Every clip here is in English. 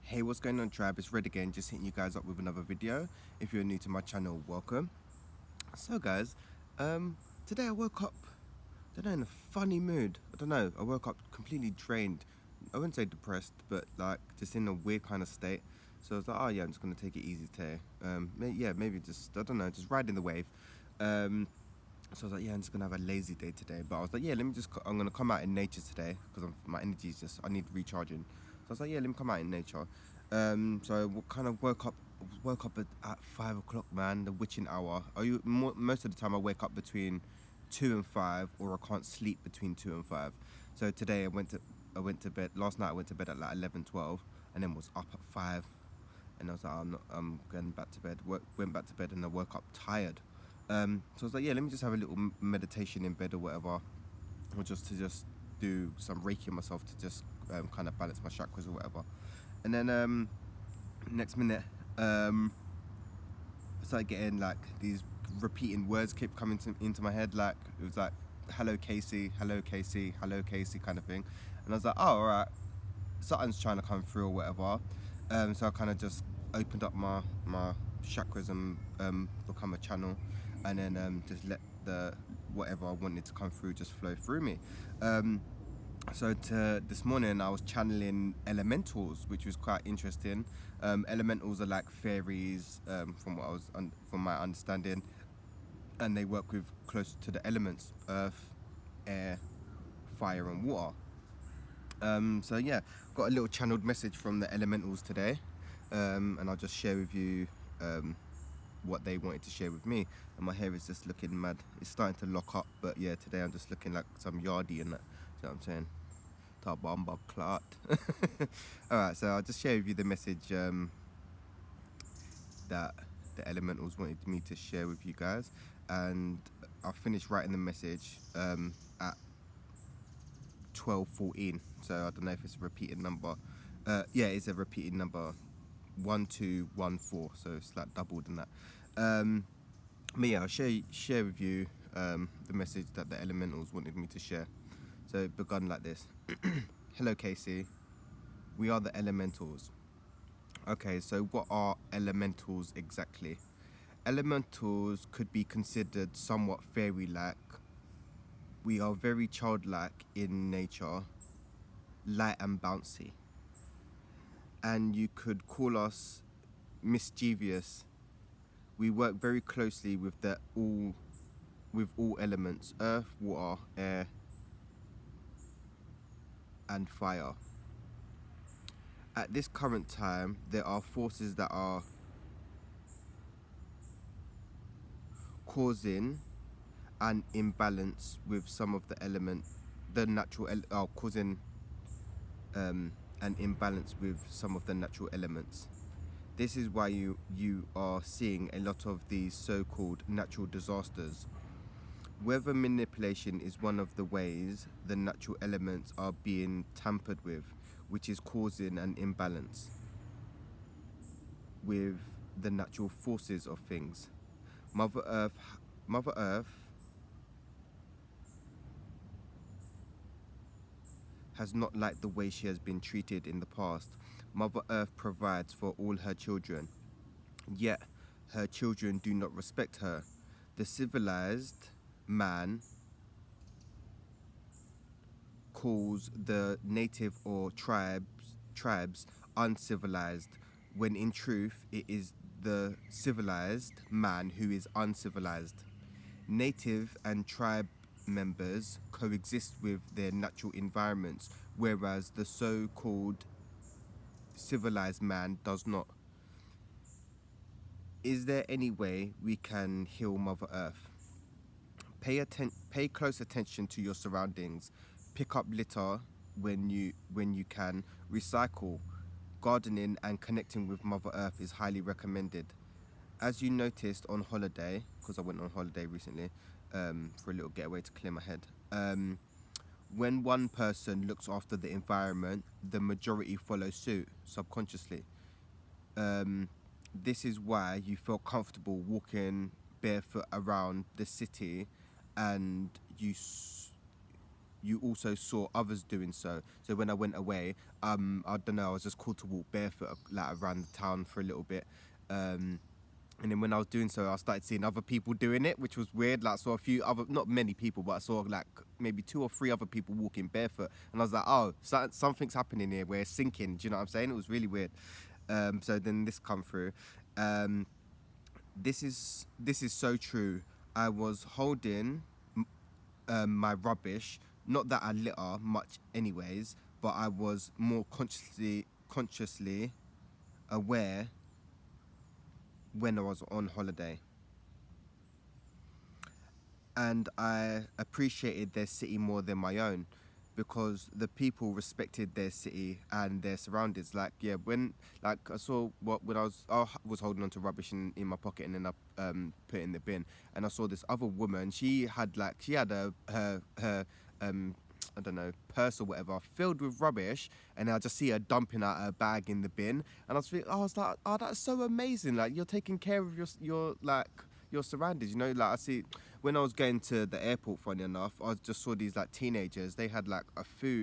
Hey, what's going on, tribe? It's Red again, just hitting you guys up with another video. If you're new to my channel, welcome. So guys, today I woke up, I don't know, in a funny mood. I don't know, I woke up completely drained. I wouldn't say depressed, but like just in a weird kind of state. So I was like, oh yeah, I'm just gonna take it easy today. Maybe just, I don't know, just riding the wave. So I was like, yeah, I'm just gonna have a lazy day today. But I was like, yeah, I'm gonna come out in nature today because my energy is just, I need recharging. So I was like, yeah, let me come out in nature. So I kind of woke up at 5 o'clock, man, the witching hour. Most of the time I wake up between 2 and 5, or I can't sleep between 2 and 5. So today I went to bed. Last night I went to bed at like 11, 12, and then was up at 5. And I was like, I'm going back to bed. Went back to bed and I woke up tired. So I was like, yeah, let me just have a little meditation in bed or whatever, or just do some Reiki on myself to just kind of balance my chakras or whatever. And then next minute, I started getting like these repeating words kept coming into my head. Like it was like, hello Casey, hello Casey, hello Casey kind of thing. And I was like, oh, all right, something's trying to come through or whatever. So I kind of just opened up my chakras and become a channel, and then just let the whatever I wanted to come through just flow through me. So this morning I was channeling elementals, which was quite interesting. Elementals are like fairies, from my understanding, and they work with close to the elements: earth, air, fire, and water. So yeah, got a little channeled message from the elementals today, and I'll just share with you what they wanted to share with me. And my hair is just looking mad. It's starting to lock up, but yeah, today I'm just looking like some yardie and that. You know what I'm saying? Bomba clot. Alright, so I'll just share with you the message that the elementals wanted me to share with you guys, and I finished writing the message at 12:14. So I don't know if it's a repeated number. Yeah, it's a repeated number, 1214. So it's like double than that. But yeah, I'll share with you the message that the elementals wanted me to share. So it begun like this. Hello Casey, we are the elementals. Okay, so what are elementals exactly? Elementals could be considered somewhat fairy-like. We are very childlike in nature, light and bouncy. And you could call us mischievous. We work very closely with all elements: earth, water, air, and fire. At this current time, there are forces that are causing an imbalance with some of causing an imbalance with some of the natural elements. This is why you are seeing a lot of these so-called natural disasters. Weather manipulation is one of the ways the natural elements are being tampered with, which is causing an imbalance with the natural forces of things. Mother Earth has not liked the way she has been treated in the past. Mother Earth provides for all her children, yet her children do not respect her. The civilized man calls the native or tribes uncivilized, when in truth it is the civilized man who is uncivilized. Native and tribe members coexist with their natural environments, whereas the so-called civilized man does not. Is there any way we can heal Mother Earth? Pay close attention to your surroundings. Pick up litter when you can. Recycle. Gardening and connecting with Mother Earth is highly recommended. As you noticed on holiday, because I went on holiday recently for a little getaway to clear my head, when one person looks after the environment, the majority follow suit subconsciously. This is why you feel comfortable walking barefoot around the city, and you also saw others doing so. So when I went away, I don't know, I was just called to walk barefoot like around the town for a little bit. And then when I was doing so, I started seeing other people doing it, which was weird. Like, I saw a few other, not many people, but I saw like maybe 2 or 3 other people walking barefoot, and I was like, oh, something's happening here. We're sinking. Do you know what I'm saying? It was really weird. So then this come through. This is so true. I was holding my rubbish. Not that I litter much, anyways, but I was more consciously aware when I was on holiday, and I appreciated their city more than my own, because the people respected their city and their surroundings. Like, yeah, when like I saw what when I was holding onto rubbish in my pocket, and then I put it in the bin, and I saw this other woman. She had her I don't know, purse or whatever filled with rubbish, and I just see her dumping out her bag in the bin, and I was like, oh, that's so amazing. Like, you're taking care of your like your surroundings, you know. Like, I see when I was going to the airport, funny enough, I just saw these like teenagers. They had like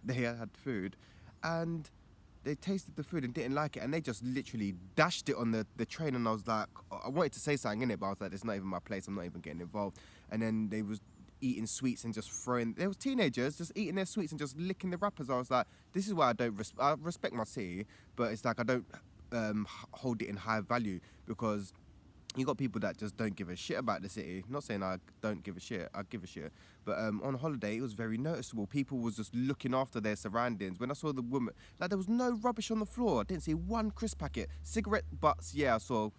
they had food, and they tasted the food and didn't like it, and they just literally dashed it on the train. And I was like, I wanted to say something in it, but I was like, it's not even my place, I'm not even getting involved. And then they was eating sweets and just throwing, there was teenagers just eating their sweets and just licking the wrappers. I was like, this is why I respect my city, but it's like I don't hold it in high value, because you got people that just don't give a shit about the city. Not saying I don't give a shit, I give a shit. But on holiday, it was very noticeable. People was just looking after their surroundings. When I saw the woman, like, there was no rubbish on the floor. I didn't see one crisp packet. Cigarette butts, yeah, I saw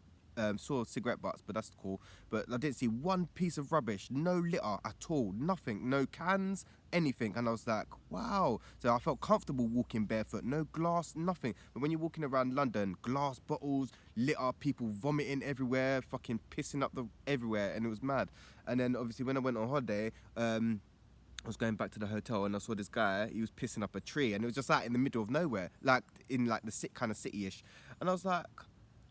cigarette butts, but that's cool. But I didn't see one piece of rubbish, no litter at all, nothing, no cans, anything. And I was like, wow. So I felt comfortable walking barefoot, no glass, nothing. But when you're walking around London, glass bottles, litter, people vomiting everywhere, fucking pissing up everywhere, and it was mad. And then obviously when I went on holiday, I was going back to the hotel, and I saw this guy. He was pissing up a tree, and it was just like in the middle of nowhere, like in like the kind of city-ish. And I was like,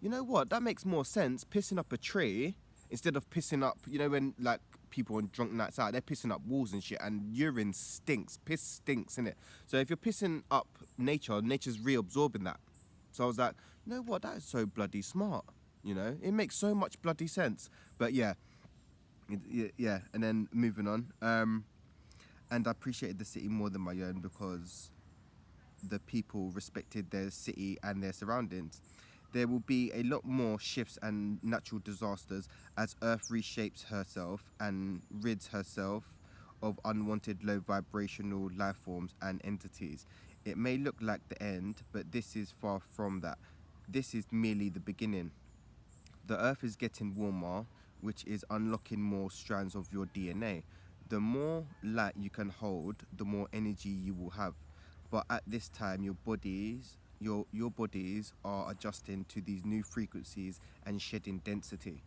you know what? That makes more sense. Pissing up a tree instead of pissing up. You know, when like people on drunk nights out, they're pissing up walls and shit, and urine stinks. Piss stinks, innit? So if you're pissing up nature, nature's reabsorbing that. So I was like, you know what? That is so bloody smart. You know, it makes so much bloody sense. But yeah, yeah. And then moving on. And I appreciated the city more than my own, because the people respected their city and their surroundings. There will be a lot more shifts and natural disasters as Earth reshapes herself and rids herself of unwanted low vibrational life forms and entities. It may look like the end, but this is far from that. This is merely the beginning. The Earth is getting warmer, which is unlocking more strands of your DNA. The more light you can hold, the more energy you will have. But at this time, your bodies are adjusting to these new frequencies and shedding density.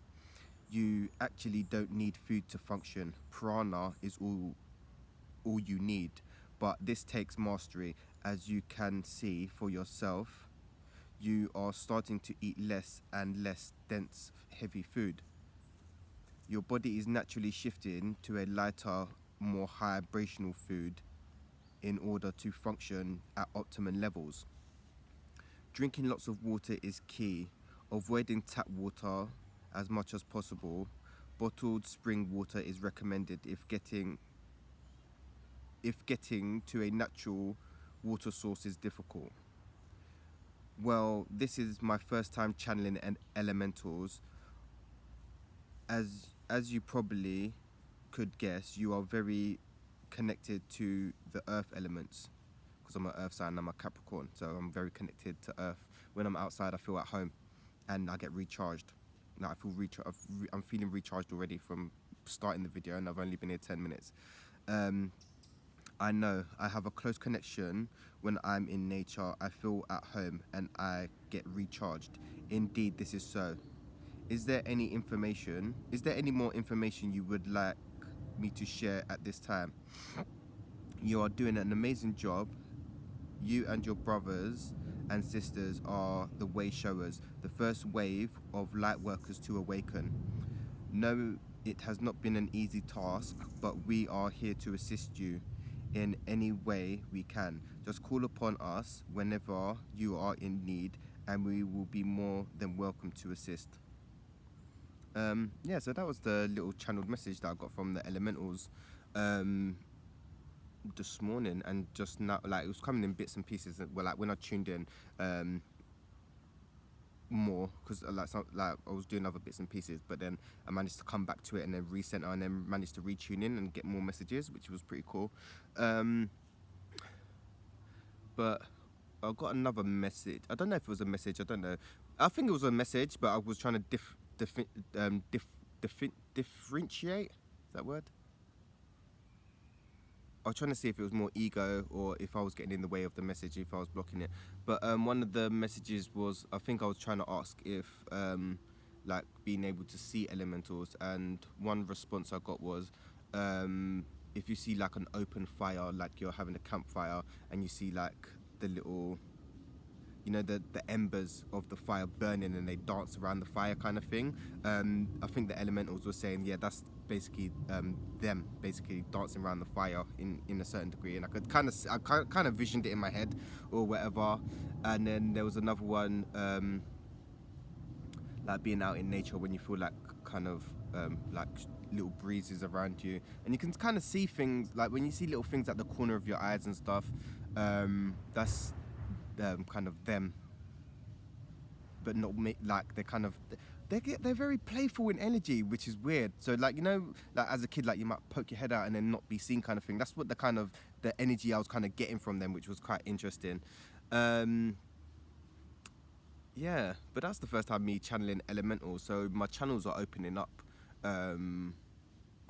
You actually don't need food to function. Prana is all you need. But this takes mastery, as you can see for yourself. You are starting to eat less and less dense, heavy food. Your body is naturally shifting to a lighter, more high vibrational food in order to function at optimum levels. Drinking lots of water is key. Avoiding tap water as much as possible. Bottled spring water is recommended if getting to a natural water source is difficult. Well, this is my first time channeling elementals. As you probably could guess, you are very connected to the earth elements, because I'm an earth sign, I'm a Capricorn, so I'm very connected to earth. When I'm outside, I feel at home, and I get recharged. Now I feel I'm feeling recharged already from starting the video, and I've only been here 10 minutes. I know I have a close connection when I'm in nature. I feel at home and I get recharged. Indeed, this is so. Is there any more information you would like me to share at this time? You are doing an amazing job. You and your brothers and sisters are the way showers, the first wave of light workers to awaken. No, it has not been an easy task, but we are here to assist you. in any way we can. Just call upon us whenever you are in need, and we will be more than welcome to assist. Yeah, so that was the little channeled message that I got from the elementals this morning, and just now, like, it was coming in bits and pieces. Well, like when I tuned in more, because like I was doing other bits and pieces, but then I managed to come back to it and then recenter, and then managed to retune in and get more messages, which was pretty cool. But I got another message. I don't know if it was a message. I don't know. I think it was a message, but I was trying to differentiate. Is that word? I was trying to see if it was more ego or if I was getting in the way of the message, if I was blocking it. But one of the messages was, I think I was trying to ask if like being able to see elementals, and one response I got was if you see like an open fire, like you're having a campfire, and you see like the little, you know, the embers of the fire burning and they dance around the fire kind of thing. I think the elementals were saying, yeah, that's basically them basically dancing around the fire in a certain degree, and I kind of visioned it in my head or whatever. And then there was another one, like being out in nature when you feel like kind of like little breezes around you, and you can kind of see things, like when you see little things at the corner of your eyes and stuff. That's kind of them, but not like they're very playful in energy, which is weird. So like, you know, like as a kid, like you might poke your head out and then not be seen kind of thing. That's what the energy I was kind of getting from them, which was quite interesting. Yeah, but that's the first time me channeling elementals, so my channels are opening up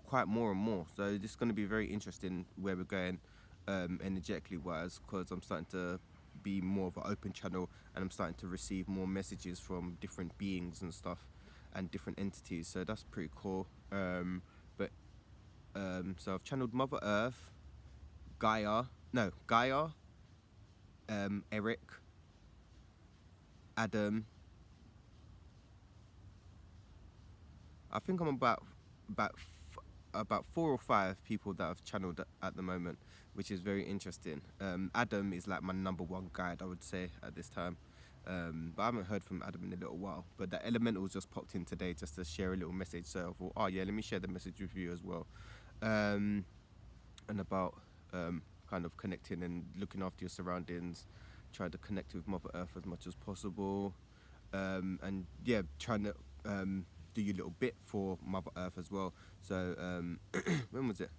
quite more and more. So this is going to be very interesting where we're going energetically wise, because I'm starting to be more of an open channel, and I'm starting to receive more messages from different beings and stuff and different entities. So that's pretty cool. So I've channeled Mother Earth, Gaia, Eric, Adam. I think I'm about 4 or 5 people that I've channeled at the moment, which is very interesting. Adam is like my number one guide, I would say, at this time. But I haven't heard from Adam in a little while. But the elementals just popped in today just to share a little message. So I thought, oh yeah, let me share the message with you as well. And about kind of connecting and looking after your surroundings, trying to connect with Mother Earth as much as possible. And yeah, trying to do your little bit for Mother Earth as well. So when was it?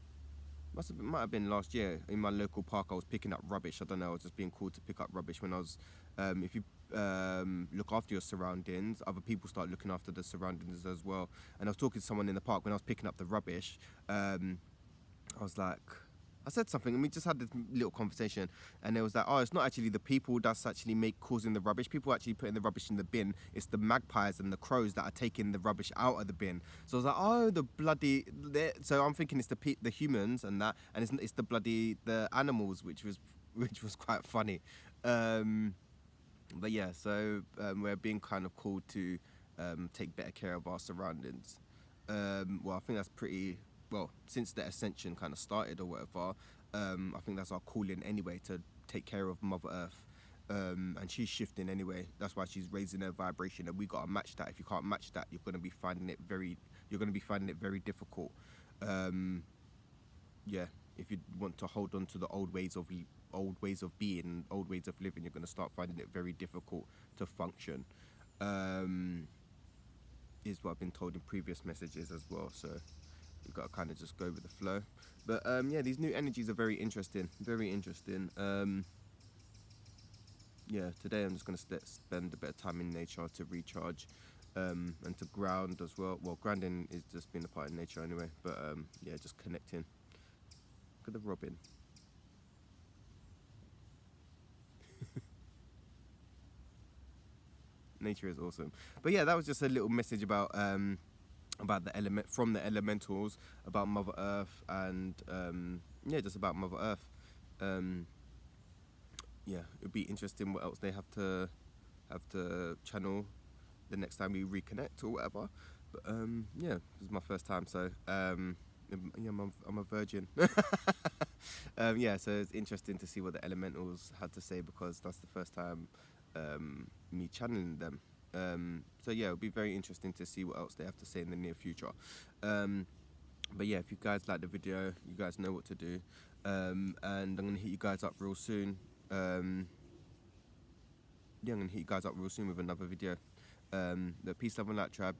Might have been last year. In my local park, I was picking up rubbish. I don't know, I was just being called to pick up rubbish. When I was, if you look after your surroundings, other people start looking after the surroundings as well. And I was talking to someone in the park when I was picking up the rubbish. I was like, I said something, and we just had this little conversation, and it was like, oh, it's not actually the people that's actually causing the rubbish. People actually putting the rubbish in the bin. It's the magpies and the crows that are taking the rubbish out of the bin. So I was like, oh, the bloody. So I'm thinking it's the humans and that, and it's the animals, which was quite funny. But yeah, so we're being kind of called to take better care of our surroundings. Well, I think that's pretty. Well, since the ascension kind of started or whatever, I think that's our calling anyway, to take care of Mother Earth. And she's shifting anyway. That's why she's raising her vibration, and we gotta match that. If you can't match that, you're gonna be finding it very difficult. Yeah, if you want to hold on to the old ways of being, old ways of living, you're gonna start finding it very difficult to function. Is what I've been told in previous messages as well. So you've got to kind of just go with the flow. But yeah, these new energies are very interesting. Yeah, today I'm just going to spend a bit of time in nature to recharge and to ground as well. Well, grounding is just being a part of nature anyway. But yeah, just connecting. Look at the robin. Nature is awesome. But yeah, that was just a little message about the elementals, about Mother Earth, and yeah, just about Mother Earth. Yeah, it'd be interesting what else they have to channel the next time we reconnect or whatever. But yeah, this is my first time, so Yeah, I'm a virgin. Yeah, so it's interesting to see what the elementals had to say because that's the first time me channeling them. So yeah, it'll be very interesting to see what else they have to say in the near future. But yeah, if you guys like the video, you guys know what to do. And I'm gonna hit you guys up real soon. Yeah, I'm gonna hit you guys up real soon with another video. The Peace, Love and Light Tribe.